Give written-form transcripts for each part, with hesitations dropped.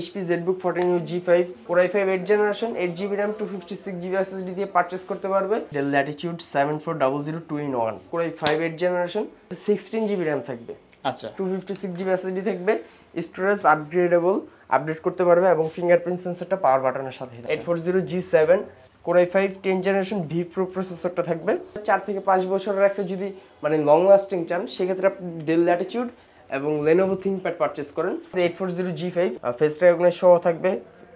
HP ZBook 14U G5 Core i5 8th generation 8GB RAM 256GB SSD দিয়ে purchase করতে পারবে। Dell Latitude 7400 2-in-1 Core i5 8th generation 16GB RAM থাকবে। আচ্ছা 256GB SSD থাকবে। Storage upgradeable, update করতে পারবে এবং ফিঙ্গারপ্রিন্ট সেন্সরটা পাওয়ার বাটনের সাথে 840G7 Core i5 10th generation V Pro প্রসেসরটা থাকবে। 4 থেকে 5 বছরের একটা যদি মানে লং লাস্টিং চান সেক্ষেত্রে আপনি Dell Latitude এবং Lenovo ThinkPad পারচেজ করেন। 840G5 ফেস রেকগনাইজ সহ থাকবে,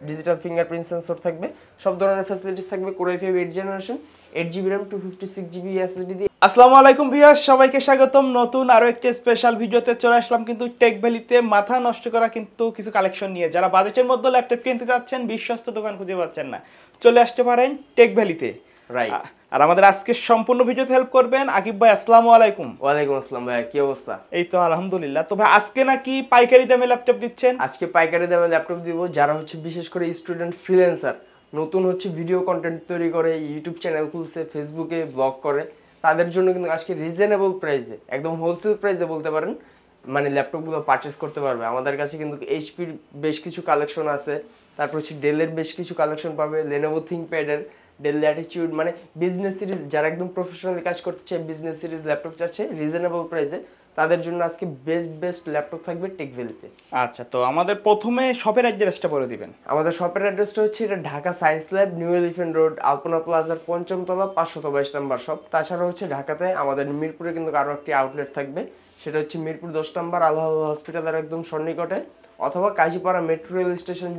ডিজিটাল ফিঙ্গারপ্রিন্ট সেন্সর থাকবে, সব ধরনের ফ্যাসিলিটিস থাকবে। Core i5 8th generation 8GB RAM 256GB SSD দিয়ে। আসসালামু আলাইকুম ভিউয়ার্স, সবাইকে স্বাগতম নতুন আরো একটি স্পেশাল ভিডিওতে চলে আসলাম কিন্তু টেক ভ্যালিতে মাথা নষ্ট করা কিন্তু কিছু কালেকশন নিয়ে। যারা বাজেটের মধ্যে ল্যাপটপ কিনতে যাচ্ছেন, বিশ্বস্ত দোকান খুঁজে পাচ্ছেন না, চলে আসতে পারেন টেক ভ্যালিতে। রাইট। আর আমাদের আজকে সম্পূর্ণ ভিডিওতে হেল্প করবেন আকিব ভাই। আসসালামু আলাইকুম। ওয়ালাইকুম আসসালাম ভাই, কি অবস্থা? এই তো আলহামদুলিল্লাহ। তো ভাই আজকে নাকি পাইকারি দামে ল্যাপটপ দিচ্ছেন? আজকে পাইকারি দামে ল্যাপটপ দিব। যারা হচ্ছে বিশেষ করে স্টুডেন্ট ফ্রিল্যান্সার, নতুন হচ্ছে ভিডিও কন্টেন্ট তৈরি করে, ইউটিউব চ্যানেল খুলছে, ফেসবুকে ব্লগ করে, তাদের জন্য কিন্তু আজকে রিজনেবল প্রাইসে, একদম হোলসেল প্রাইসে বলতে পারেন, মানে ল্যাপটপগুলো পারচেস করতে পারবে। আমাদের কাছে কিন্তু এইচপির বেশ কিছু কালেকশন আছে, তারপর হচ্ছে ডেলের বেশ কিছু কালেকশন পাবে, Lenovo ThinkPad-এর, Dell Latitude, মানে বিজনেস সিরিজ যারা একদম প্রফেশনালি কাজ করতে চায়, বিজনেস সিরিজ ল্যাপটপ চাচ্ছে রিজনেবল প্রাইসে, তাদের জন্য আজকে বেস্ট ল্যাপটপ থাকবে টেক ভ্যালিতে। আচ্ছা, তো আমাদের প্রথমে শপের অ্যাড্রেসটা বলে দিবেন। আমাদের শপের অ্যাড্রেসটা হচ্ছে এটা Dhaka Science Lab, New Elephant Road, Alpana প্লাজার 5ম তলা 522 নম্বর শপ। তাছাড়া হচ্ছে ঢাকাতে আমাদের মিরপুরে কিন্তু আরও একটি আউটলেট থাকবে, সেটা হচ্ছে মিরপুর 10 নম্বর আল্লাহ হসপিটালের একদম সন্নিকটে, অথবা Kazipara metro rail station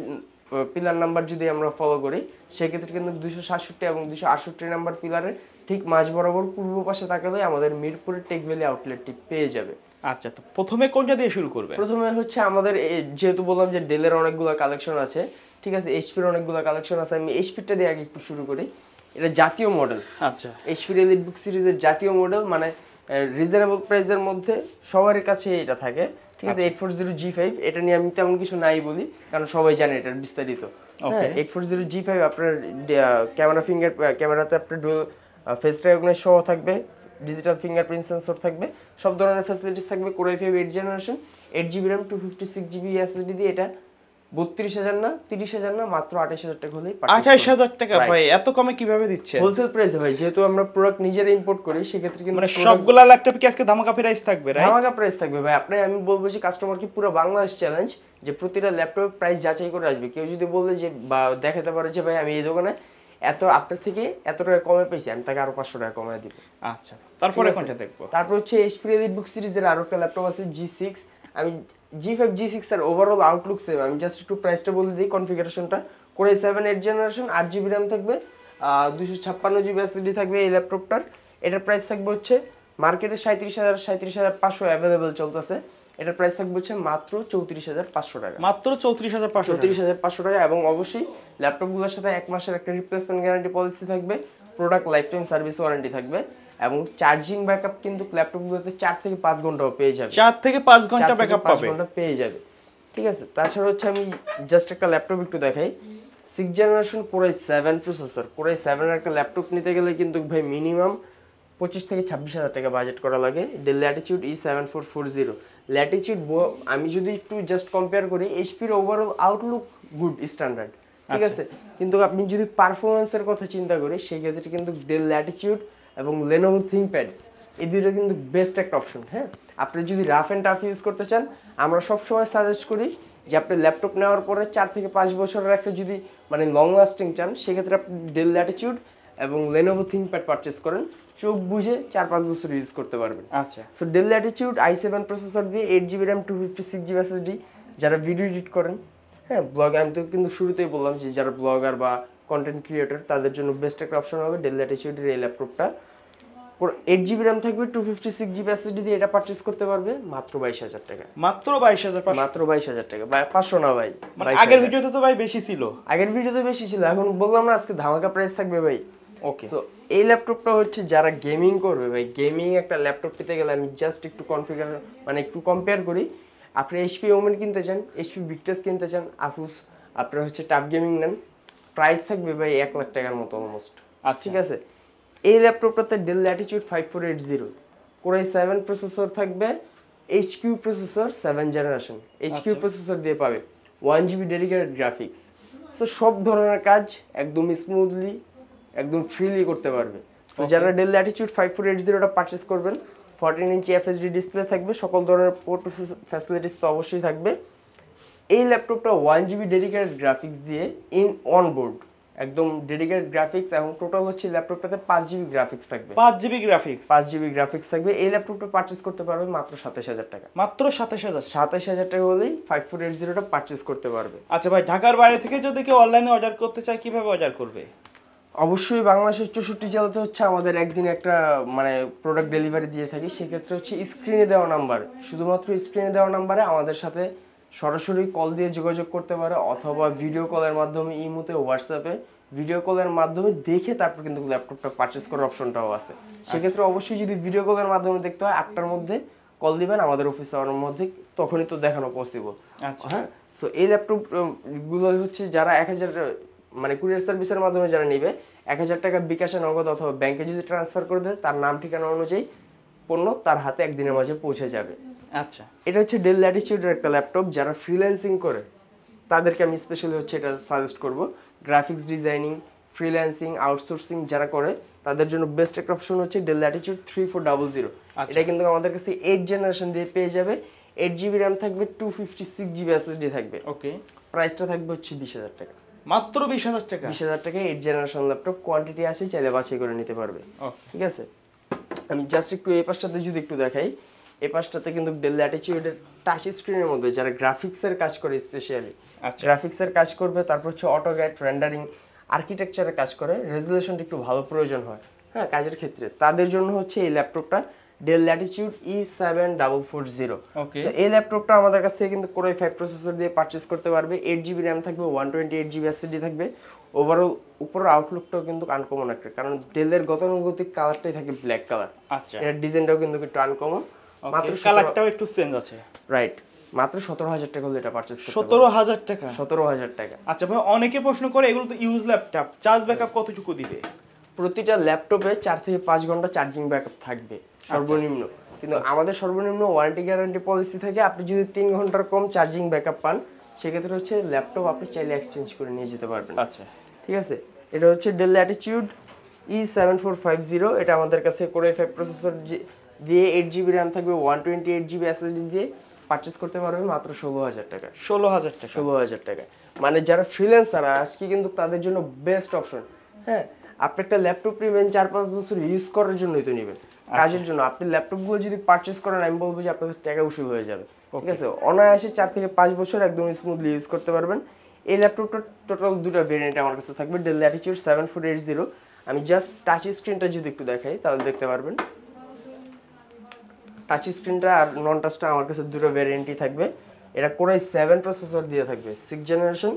pillar number যদি আমরা ফলো করি সেক্ষেত্রে কিন্তু 267 এবং 268 নাম্বার পিলারের ঠিক মাঝ বরাবর পূর্ব পাশে তাকালে আমাদের মিরপুরের টেক ভ্যালি আউটলেটটি পেয়ে যাবে। আচ্ছা, তো প্রথমে কোনটা দিয়ে শুরু করবে? প্রথমে হচ্ছে আমাদের যেহেতু বললাম যে ডেলের অনেকগুলো কালেকশন আছে, ঠিক আছে, এইচপির অনেকগুলো কালেকশন আছে, আমি এইচপিটা দিয়ে আগে একটু শুরু করি। এটা জাতীয় মডেল। আচ্ছা, এইচপির এলিটবুক সিরিজের জাতীয় মডেল, মানে রিজনেবল প্রাইসের মধ্যে সবারই কাছে এটা থাকে, ঠিক আছে। 840G5 এটা নিয়ে আমি তেমন কিছু নাই বলি, কারণ সবাই জানে এটার বিস্তারিত। হ্যাঁ, 840G5 আপনার ক্যামেরাতে আপনার ফেস রেকগনাইজ সহ থাকবে, ডিজিটাল ফিঙ্গারপ্রিন্ট সেন্সর থাকবে, সব ধরনের ফ্যাসিলিটিস থাকবে। Core i5 8th generation 8GB RAM 256GB SSD দিয়ে এটা 32,000 না 30,000 না মাত্র 28,000 টাকা হলেই পাচ্ছেন। 28,000 টাকা ভাই, এত কমে কিভাবে দিচ্ছেন? হোলসেল প্রাইসে ভাই, যেহেতু আমরা প্রোডাক্ট নিজেরা ইম্পোর্ট করি সেক্ষেত্রে কিন্তু মানে সবগুলা ল্যাপটপ কি আজকে ধামাকা প্রাইস থাকবে? রাইট, ধামাকা প্রাইস থাকবে ভাই। আমি বলবো যে কাস্টমারকে পুরো বাংলাদেশ চ্যালেঞ্জ, যে প্রতিটা ল্যাপটপের প্রাইস যাচাই করে আসবে। কেউ যদি বলে যে বা দেখাতে পারে যে ভাই আমি এই দোকানে আপনার থেকে এত টাকা কমে পেয়েছি, আমি তাকে আরো 500 টাকা কমায় দিব। আচ্ছা, তারপরে কোনটা দেখবো? তারপর হচ্ছে এইচপি এলিটবুক সিরিজের আরো একটা ল্যাপটপ আছে G6। আমি G5 G6 এর ওভারঅল আউটলুক সেম, আমি জাস্ট একটু প্রাইসটা বলে দিই, কনফিগারেশনটা। Core i7 8th generation 8GB RAM থাকবে, 256GB SSD থাকবে এই ল্যাপটপটার। এটার প্রাইস থাকবে হচ্ছে মার্কেটে 37,500 অ্যাভেলেবেল চলতেছে, এটার প্রাইস থাকবে হচ্ছে মাত্র 34,500 টাকা। মাত্র 34,500 টাকা। এবং অবশ্যই ল্যাপটপগুলোর সাথে 1 মাসের একটা রিপ্লেসমেন্ট গ্যারান্টি পলিসি থাকবে, product life time service warranty থাকবে, এবং চার্জিং ব্যাকআপ কিন্তু ল্যাপটপগুলোতে 4 থেকে 5 ঘন্টাও পেয়ে যাবে। 4 থেকে 5 ঘন্টা ব্যাকআপ পাবে, 5 ঘন্টা পেয়ে যাবে, ঠিক আছে। তাছাড়া হচ্ছে আমি জাস্ট একটা ল্যাপটপ একটু দেখাই। 6th generation Core i7 processor. Core i7 এর একটা ল্যাপটপ নিতে গেলে কিন্তু ভাই মিনিমাম 25 থেকে 26,000 টাকা বাজেট করা লাগে। Dell Latitude E7440 ল্যাটিটিউড, আমি যদি একটু জাস্ট কম্পেয়ার করি, এইচপির ওভারঅল আউটলুক গুড স্ট্যান্ডার্ড, ঠিক আছে, কিন্তু আপনি যদি পারফরমেন্সের কথা চিন্তা করি সেই ক্ষেত্রে কিন্তু Dell Latitude এবং Lenovo ThinkPad এই দুটো কিন্তু বেস্ট একটা অপশন। হ্যাঁ, আপনি যদি রাফ অ্যান্ড টাফ ইউজ করতে চান, আমরা সবসময় সাজেস্ট করি যে আপনি ল্যাপটপ নেওয়ার পরে 4 থেকে 5 বছরের একটা যদি মানে লং লাস্টিং চান সেক্ষেত্রে আপনি Dell Latitude এবং Lenovo ThinkPad পারচেস করেন, চোখ বুঝে 4-5 বছর ইউজ করতে পারবেন। আচ্ছা, so Dell Latitude i7 processor দিয়ে 8GB RAM 256GB SSD, যারা ভিডিও এডিট করেন, হ্যাঁ ব্লগ, আমি তো কিন্তু শুরুতেই বললাম যে যারা ব্লগার বা কন্টেন্ট ক্রিয়েটর তাদের জন্য বেস্ট একটা অপশন হবে Dell Latitude এর এই ল্যাপটপটা। 8GB RAM থাকবে, 256GB SSD দিয়ে এটা পারচেস করতে পারবে মাত্র 22,000 টাকা। মাত্র 22,000? মাত্র 22,000 টাকা, 500 না ভাই। মানে আগের ভিডিওতে তো ভাই বেশি ছিল। আগের ভিডিওতে বেশি ছিল, এখন বললাম না আজকে ধামাকা প্রাইস থাকবে ভাই। ওকে, সো এই ল্যাপটপটা হচ্ছে যারা গেমিং করবে ভাই, গেমিং একটা ল্যাপটপ পেতে গেলে আমি জাস্ট একটু কনফিগার মানে একটু কম্পেয়ার করি। আপনি HP ওমেন কিনতে চান, HP Victus কিনতে চান, Asus আপনার হচ্ছে টাফ গেমিং নেন, প্রাইস থাকবে ভাই 1 লাখ টাকার মতো অলমোস্ট। ঠিক আছে, এই ল্যাপটপটাতে Dell Latitude 5480 Core i7 processor থাকবে, HQ processor 7th generation HQ processor দিয়ে পাবে। 1 GB ডেডিকেটেড গ্রাফিক্স। সো সব ধরনের কাজ একদম স্মুথলি একদম ফ্রিলি করতে পারবে। তো যারা ডেল ল্যাটিটিউড 5480টা পারচেজ করবেন, 14 ইঞ্চি এফএসডি ডিসপ্লে থাকবে, সকল ধরনের পোর্ট ফ্যাসিলিটিস তো অবশ্যই থাকবে। এই ল্যাপটপটা 1 GB ডেডিকেটেড গ্রাফিক্স দিয়ে অনবোর্ড একদম ডেডিকেটেড গ্রাফিক্স, এবং টোটাল হচ্ছে ল্যাপটপটাতে 5 GB গ্রাফিক্স থাকবে। 5 GB গ্রাফিক্স, 5 GB গ্রাফিক্স থাকবে। এই ল্যাপটপটা পারচেজ করতে পারবেন মাত্র 27000 টাকা। মাত্র 27000। 27000 টাকা হলেই 5480টা পারচেজ করতে পারবে। আচ্ছা ভাই, ঢাকার বাইরে থেকে যদি কেউ অনলাইনে অর্ডার করতে চায় কিভাবে অর্ডার করবে? অবশ্যই বাংলাদেশের 64 জেলাতে হচ্ছে আমাদের একদিনে একটা মানে প্রোডাক্ট ডেলিভারি দিয়ে থাকি। সেক্ষেত্রে হচ্ছে স্ক্রিনে দেওয়া নাম্বার, শুধুমাত্র স্ক্রিনে দেওয়া নাম্বারে আমাদের সাথে সরাসরি কল দিয়ে যোগাযোগ করতে পারে, অথবা ভিডিও কলের মাধ্যমে, ইমোতে, হোয়াটসঅ্যাপে ভিডিও কলের মাধ্যমে দেখে তারপর কিন্তু ল্যাপটপটা পারচেজ করার অপশনটাও আছে। সেক্ষেত্রে অবশ্যই যদি ভিডিও কলের মাধ্যমে দেখতে হয় 8টার মধ্যে কল দিবেন আমাদের অফিস আওয়ারের মধ্যে, তখনই তো দেখানো পসিবল। আচ্ছা হ্যাঁ, সো এই ল্যাপটপ গুলো হচ্ছে যারা 1000 মানে কুরিয়ার সার্ভিসের মাধ্যমে যারা নেবে 1000 টাকা বিকাশে, নগদ অথবা ব্যাংকে যদি ট্রান্সফার করে দেয়, তার নাম ঠিকানা অনুযায়ী পণ্য তার হাতে একদিনের মাঝে পৌঁছে যাবে। আচ্ছা, এটা হচ্ছে ডেল ল্যাটিটিউডের একটা ল্যাপটপ। যারা ফ্রিল্যান্সিং করে তাদেরকে আমি স্পেশালি হচ্ছে এটা সাজেস্ট করব। গ্রাফিক্স ডিজাইনিং, ফ্রিল্যান্সিং, আউটসোর্সিং যারা করে তাদের জন্য বেস্ট একটা অপশন হচ্ছে ডেল ল্যাটিটিউড 3400। এটা কিন্তু আমাদের কাছে 8 জেনারেশন দিয়ে পেয়ে যাবে। 8 GB র্যাম থাকবে, 256 GB এসএসডি থাকবে। ওকে, প্রাইসটা থাকবে হচ্ছে 20000 টাকা। মাত্র 20000 টাকা। 20000 টাকায় 8 জেনারেশন ল্যাপটপ, কোয়ান্টিটি আছে, চাইলে বাছাই করে নিতে পারবে। ঠিক আছে, আমি জাস্ট একটু এই পাশটাতে যদি একটু দেখাই, এই পাশটাতে কিন্তু ডেল ল্যাটিটিউডের টাচ স্ক্রিনের মধ্যে যারা গ্রাফিক্সের কাজ করে, স্পেশালি গ্রাফিক্সের কাজ করবে, তারপর হচ্ছে অটোক্যাড, রেন্ডারিং, আর্কিটেকচারের কাজ করে, রেজুলেশনটা একটু ভালো প্রয়োজন হয় হ্যাঁ কাজের ক্ষেত্রে, তাদের জন্য হচ্ছে এই ল্যাপটপটা ডেল ল্যাটিটিউড E7440। সো এই ল্যাপটপটা আমাদের কাছ থেকে কিন্তু Core i5 প্রসেসর দিয়ে পারচেজ করতে পারবে। 8 GB র্যাম থাকবে, 128 GB এসএসডি থাকবে। ওভারঅল উপরের আউটলুকটাও কিন্তু আনকমন একটা, কারণ ডেলের গতানুগতিক কালারটাই থাকে ব্ল্যাক কালার। আচ্ছা, এর ডিজাইনটাও কিন্তু একটু আনকমন, মাত্র কালারটাও একটু চেঞ্জ আছে। রাইট, মাত্র 17000 টাকা হলে এটা পারচেজ করতে পারবে। 17000 টাকা? 17000 টাকা। আচ্ছা ভাই, অনেকে প্রশ্ন করে এগুলো তো ইউজ ল্যাপটপ, চার্জ ব্যাকআপ কতটুকু দিবে? প্রতিটা ল্যাপটপে 4 থেকে 5 ঘন্টা চার্জিং ব্যাকআপ থাকবে সর্বনিম্ন, কিন্তু আমাদের সর্বনিম্ন ওয়ারেন্টি গ্যারান্টি পলিসি থাকে। আপনি যদি 3 ঘন্টার কম চার্জিং ব্যাকআপ পান, সেক্ষেত্রে হচ্ছে ল্যাপটপ আপনি চাইলে এক্সচেঞ্জ করে নিয়ে যেতে পারবেন। আচ্ছা, ঠিক আছে, এটা হচ্ছে ডেল ল্যাটিটিউড E7450। এটা আমাদের কাছে Core i5 প্রসেসর দিয়ে 8 GB র্যাম থাকবে, 128 GB এসএসডি দিয়ে পারচেজ করতে পারবে মাত্র 16000 টাকা। 16000 টাকা? 16000 টাকা। মানে যারা ফ্রিল্যান্সার আজকে কিন্তু তাদের জন্য বেস্ট অপশন। হ্যাঁ, আপনি একটা ল্যাপটপ নেবেন 4-5 বছর ইউজ করার জন্যই তো নেবেন, কাজের জন্য। আপনি ল্যাপটপগুলো যদি পারচেজ করেন, আমি বলবো যে আপনাদের টাকা উসুল হয়ে যাবে। ঠিক আছে, অনায়াসে 4 থেকে 5 বছর একদম স্মুথলি ইউজ করতে পারবেন। এই ল্যাপটপটা টোটাল দুটো ভেরিয়েন্ট আমার কাছে থাকবে, ডেল ল্যাটিটিউড 7480। আমি জাস্ট টাচ স্ক্রিনটা যদি একটু দেখাই তাহলে দেখতে পারবেন। টাচ স্ক্রিনটা আর নন টাচটা আমার কাছে দুটো ভেরিয়েন্টই থাকবে। এটা Core i7 প্রসেসর দিয়ে থাকবে, 6 generation,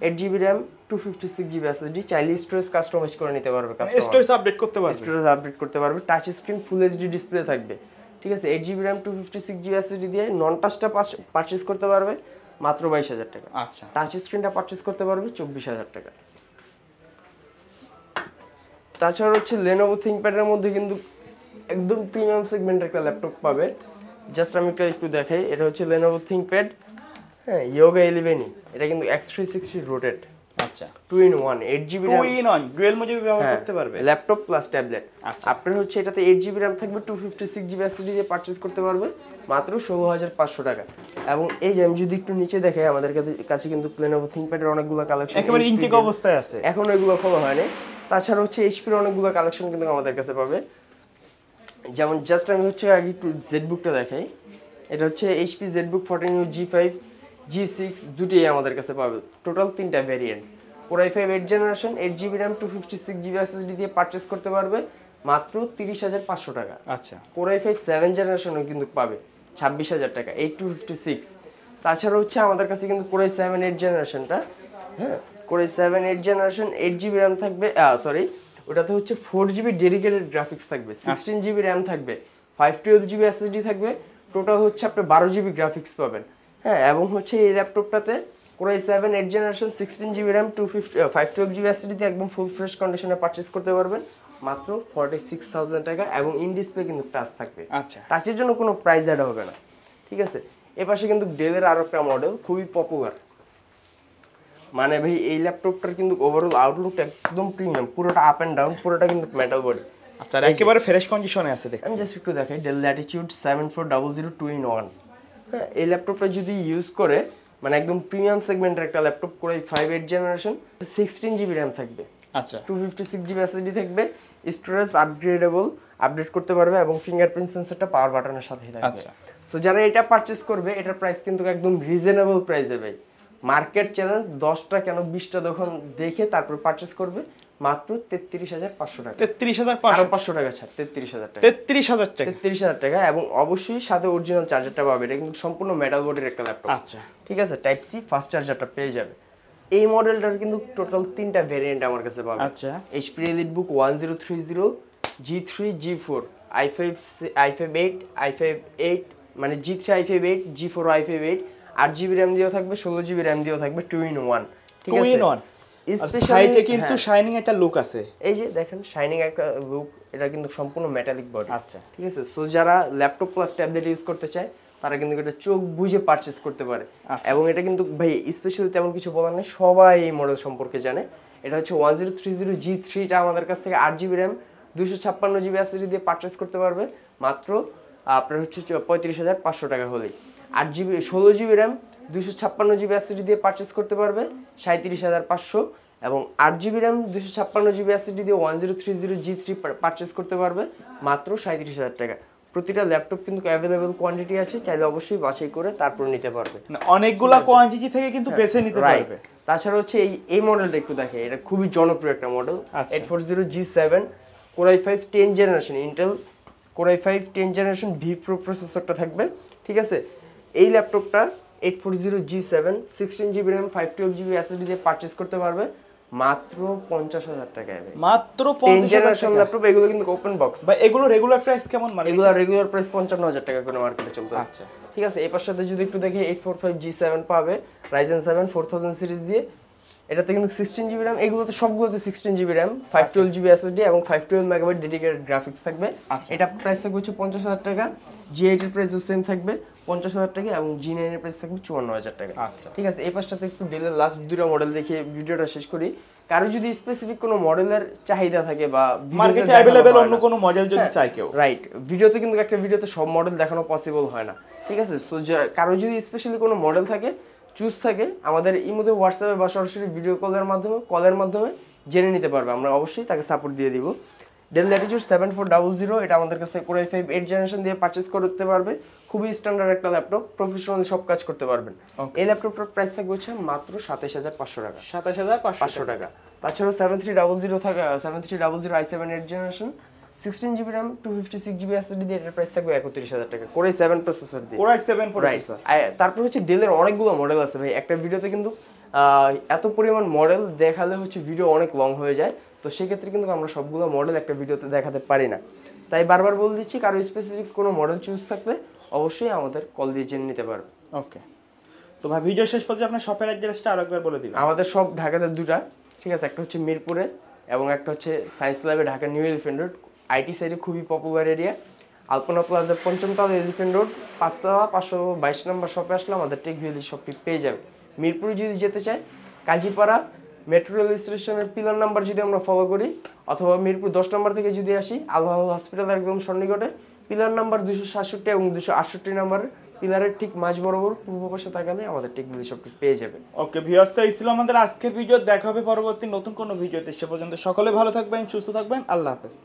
8 GB RAM, 256 GB SSD. চাইলে স্টোরেজ কাস্টমাইজ করে নিতে পারবে, স্টোরেজ আপডেট করতে পারবে, স্টোরেজ আপডেট করতে পারবে। Touch screen, full HD display থাকবে। ঠিক আছে, 8 GB র্যাম, 256 GB এসএসডি দিয়ে নন টাচটা পারচেজ করতে পারবে মাত্র 22000 টাকা। আচ্ছা, টাচ স্ক্রিনটা পারচেজ করতে পারবে 24000 টাকা। তাছাড়া হচ্ছে Lenovo ThinkPad এর মধ্যে কিন্তু একদম প্রিমিয়াম সেগমেন্টের একটা ল্যাপটপ পাবে। জাস্ট আমি একটু দেখাই, এটা হচ্ছে Lenovo ThinkPad, হ্যাঁ, Yoga 11E। এটা কিন্তু X360 রোটেট। আচ্ছা, 2-in-1, 8 GB RAM, 2-in-1 dual mode ব্যবহার করতে পারবে, ল্যাপটপ প্লাস ট্যাবলেট। আচ্ছা, আপনার হচ্ছে এটাতে 8 GB র্যাম থাকবে, 256 GB এসএসডি দিয়ে পারচেজ করতে পারবে মাত্র 16500 টাকা। এবং এই যে আমি যদি একটু নিচে দেখাই, আমাদের কাছে কিন্তু Lenovo ThinkPad এর অনেকগুলো কালেকশন একেবারে ইনটেক অবস্থায় আছে, এখন এগুলো খোলা হয়নি। তাছাড়া হচ্ছে HP এর অনেকগুলো কালেকশন কিন্তু আমাদের কাছে পাবে। যেমন জাস্ট আমি হচ্ছে আগে একটু জেডবুকটা দেখাই। এটা হচ্ছে HP ZBook 14U G5 G6 দুটোই আমাদের কাছে পাবে, টোটাল 3টা variant. Core i5 8 generation, 8 GB RAM, 256 GB SSD দিয়ে পারচেজ করতে পারবে মাত্র 30500 টাকা। আচ্ছা, Core i5 7 জেনারেশনও কিন্তু পাবে 26000 টাকা, 8256। তাছাড়া হচ্ছে আমাদের কাছে কিন্তু Core i7 8 জেনারেশনটা, হ্যাঁ, Core i7 8 generation, 8 GB RAM থাকবে, সরি, ওটাতে হচ্ছে 4 GB ডেডিকেটেড গ্রাফিক্স থাকবে, 16 GB র্যাম থাকবে, 512 GB এসএসডি থাকবে, টোটাল হচ্ছে আপনি 12 GB গ্রাফিক্স পাবেন। হ্যাঁ, এবং হচ্ছে এই ল্যাপটপটাতে Core i7 8 generation, 16 GB RAM, 512 GB SSD দিয়ে একদম ফুল ফ্রেশ কন্ডিশনে পারচেজ করতে পারবেন মাত্র 46000 টাকা। এবং ইন ডিসপ্লে কিন্তু টাচ থাকবে। আচ্ছা, টাচের জন্য কোনো প্রাইস অ্যাড হবে না। ঠিক আছে, এপাশে কিন্তু ডেলের আরো একটা মডেল খুবই পপুলার, মানে ভাই এই ল্যাপটপটার কিন্তু ওভারঅল আউটলুকটা একদম প্রিমিয়াম, পুরোটা আপ এন্ড ডাউন, পুরোটা কিন্তু মেটাল বডি। আচ্ছা, আর একেবারে ফ্রেশ কন্ডিশনে আছে দেখছি। আমি জাস্ট একটু দেখাই, ডেল ল্যাটিটিউড 7400 2-in-1। হ্যাঁ, এই ল্যাপটপটা যদি ইউজ করে মানে একদম প্রিমিয়াম সেগমেন্টের একটা ল্যাপটপ করে 5/8 জেনারেশন, 16 জিবি র্যাম থাকবে, আচ্ছা 256 জিবি এসএসডি থাকবে, স্টোরেজ আপগ্রেডেবল, আপডেট করতে পারবে এবং ফিঙ্গারপ্রিন্ট সেন্সরটা পাওয়ার বাটনের সাথেই থাকবে। আচ্ছা। সো যারা এটা পারচেজ করবে এটার প্রাইস কিন্তু একদম রিজনেবল প্রাইসে ভাই। মার্কেট চ্যালেঞ্জ 10টা কেন 20টা দোকান দেখে তারপর পারচেজ করবে মাত্র 33,500 টাকা। 33,500 আরো 500 টাকা ছাড়, 33,000 টাকা। 33,000 টাকা। 33,000 টাকা এবং অবশ্যই সাথে অরিজিনাল চার্জারটা পাবে। এটা কিন্তু সম্পূর্ণ মেটাল বডির একটা ল্যাপটপ। আচ্ছা ঠিক আছে, টাইপ সি ফাস্ট চার্জারটা পেয়ে যাবে। এই মডেলটার কিন্তু টোটাল 3টা ভেরিয়েন্ট আমার কাছে পাবে। আচ্ছা HP EliteBook 1030 G3 G4 i5 i5 8 i5 8 মানে G3 i5 8 G4 i5 8, 8GB RAM দিয়েও থাকবে, 16GB RAM দিয়েও থাকবে, 2-in-1। ঠিক আছে, 2-in-1 সাইডে কিন্তু শাইনিং একটা লুক আছে। এই যে দেখেন শাইনিং একটা লুক, এটা কিন্তু সম্পূর্ণ মেটালিক বডি। আচ্ছা ঠিক আছে, সো যারা ল্যাপটপ প্লাস ট্যাবলেট ইউজ করতে চায় তারা কিন্তু এটা চোখ বুঝে পারচেজ করতে পারে। এবং এটা কিন্তু ভাই স্পেশালি তেমন কিছু বলার নেই, সবাই এই মডেল সম্পর্কে জানে। এটা হচ্ছে 1030 G3টা আমাদের কাছ থেকে 8GB RAM 256GB এসএসডি দিয়ে পারচেজ করতে পারবে মাত্র আপনার হচ্ছে 35,500 টাকা হলেই। 8GB 16GB RAM 256GB SSD দিয়ে পারচেজ করতে পারবে 37,500, এবং 8GB RAM 256GB এসএসডি দিয়ে 1030 G3 পারচেজ করতে পারবে মাত্র 37,000 টাকা। প্রতিটা ল্যাপটপ কিন্তু অ্যাভেলেবল কোয়ান্টিটি আছে, চাইলে অবশ্যই বাছাই করে তারপর নিতে পারবে। অনেকগুলা কোয়ান্টিটি থেকে কিন্তু বেছে নিতে রাইট। পারবে। তাছাড়া হচ্ছে এই মডেলটা একটু দেখে, এটা খুবই জনপ্রিয় একটা মডেল। আচ্ছা। 840 G7 Core i5 10 generation, Intel Core i5 10 generation V Pro প্রসেসরটা থাকবে। ঠিক আছে, এই ল্যাপটপটা 840 G7 16GB RAM 512GB SSD দিয়ে পারচেজ করতে পারবে মাত্র 50,000 টাকায়। মাত্র 10 50,000 জেনারেশন টাকা। ল্যাপটপ, এগুলো কিন্তু ওপেন বক্স। ভাই এগুলো রেগুলার প্রাইস কেমন, মানে এগুলো রেগুলার প্রাইস 55,000 টাকা করে মার্কেটে চলতেছে। আচ্ছা ঠিক আছে, এই পাশটাতে যদি একটু দেখি 845 G7 পাবে Ryzen 7 4000 সিরিজ দিয়ে। এটাতে কিন্তু 16GB RAM, এগুলোতে সবগুলোতে 16GB RAM 512GB SSD এবং 512MB ডেডিকেটেড গ্রাফিক্স থাকবে। আচ্ছা। এটা প্রাইস থাকবে হচ্ছে 50,000 টাকা। G8 এর প্রাইসও সেম থাকবে 50,000 টাকা এবং G9 এর প্রাইস থাকবে 54,000 টাকা। আচ্ছা ঠিক আছে, এই পাশটাতে একটু ডেলের লাস্ট দুটো মডেল দেখে ভিডিওটা শেষ করি। কারো যদি স্পেসিফিক কোনো মডেলের চাহিদা থাকে বা মার্কেটে अवेलेबल অন্য কোনো মডেল যদি চাই কেউ, রাইট, ভিডিওতে কিন্তু একটা ভিডিওতে সব মডেল দেখানো পসিবল হয় না। ঠিক আছে, সো কারো যদি স্পেশালি কোনো মডেল থাকে, চুজ থাকে, আমাদের ইমোতে হোয়াটসঅ্যাপে বা সরাসরি ভিডিও কলের মাধ্যমে জেনে নিতে পারবে। আমরা অবশ্যই তাকে সাপোর্ট দিয়ে দিব। ডেল ল্যাটিটিউড 7400 এটা আমাদের কাছে Core i5 8 জেনারেশন দিয়ে পারচেজ করতে পারবে। খুবই স্ট্যান্ডার্ড একটা ল্যাপটপ, প্রফেশনালি সব কাজ করতে পারবেন। এই ল্যাপটপটার প্রাইস থাকবে হচ্ছে মাত্র 27,500 টাকা। 27,500 টাকা। তাছাড়াও 7300 থাকে 7300 i7 8 generation 16GB RAM 256GB SSD দিয়ে এটার প্রাইস থাকবে 31,000 টাকা। Core i7 প্রসেসর দিয়ে। Core i7 processor. তারপর হচ্ছে ডেলের অনেকগুলো মডেল আছে ভাই। একটা ভিডিওতে কিন্তু এত পরিমাণ মডেল দেখালে হচ্ছে ভিডিও অনেক লং হয়ে যায়, তো সেক্ষেত্রে কিন্তু আমরা সবগুলো মডেল একটা ভিডিওতে দেখাতে পারি না। তাই বারবার বলে দিচ্ছি, কারো স্পেসিফিক কোনো মডেল চুজ থাকলে অবশ্যই আমাদের কল দিয়ে জেনে নিতে পারবে। ওকে, তো ভাই ভিডিও শেষ পর্যন্ত আপনার শপের অ্যাড্রেসটা আরেকবার বলে দিবেন। আমাদের সব ঢাকাতে দুটা, ঠিক আছে, একটা হচ্ছে মিরপুরে এবং একটা হচ্ছে সায়েন্স ল্যাবে Dhaka new Elephant road. IT সাইডে খুবই পপুলার এরিয়া। আলপনা প্লাজা 5ম তলা এলিফ্যান্ট রোড 522 নম্বর শপে আসলে আমাদের টেক ভ্যালি শপটি পেয়ে যাবে। মিরপুরে যদি যেতে চায় কাজীপাড়া মেট্রো রেল স্টেশনের পিলার নাম্বার যদি আমরা ফলো করি, অথবা মিরপুর 10 নম্বর থেকে যদি আসি আল্লাহ হসপিটাল একদম সন্নিকটে পিলার নাম্বার 267 এবং 268 নাম্বার পিলারের ঠিক মাঝ বরাবর পূর্ব পাশে তাকালে আমাদের টেক ভ্যালি শপটি পেয়ে যাবে। ওকে ভিউয়ার্স, তো এই ছিল আমাদের আজকের ভিডিও। দেখা হবে পরবর্তী নতুন কোনো ভিডিওতে। সে পর্যন্ত সকলে ভালো থাকবেন, সুস্থ থাকবেন। আল্লাহ হাফেজ।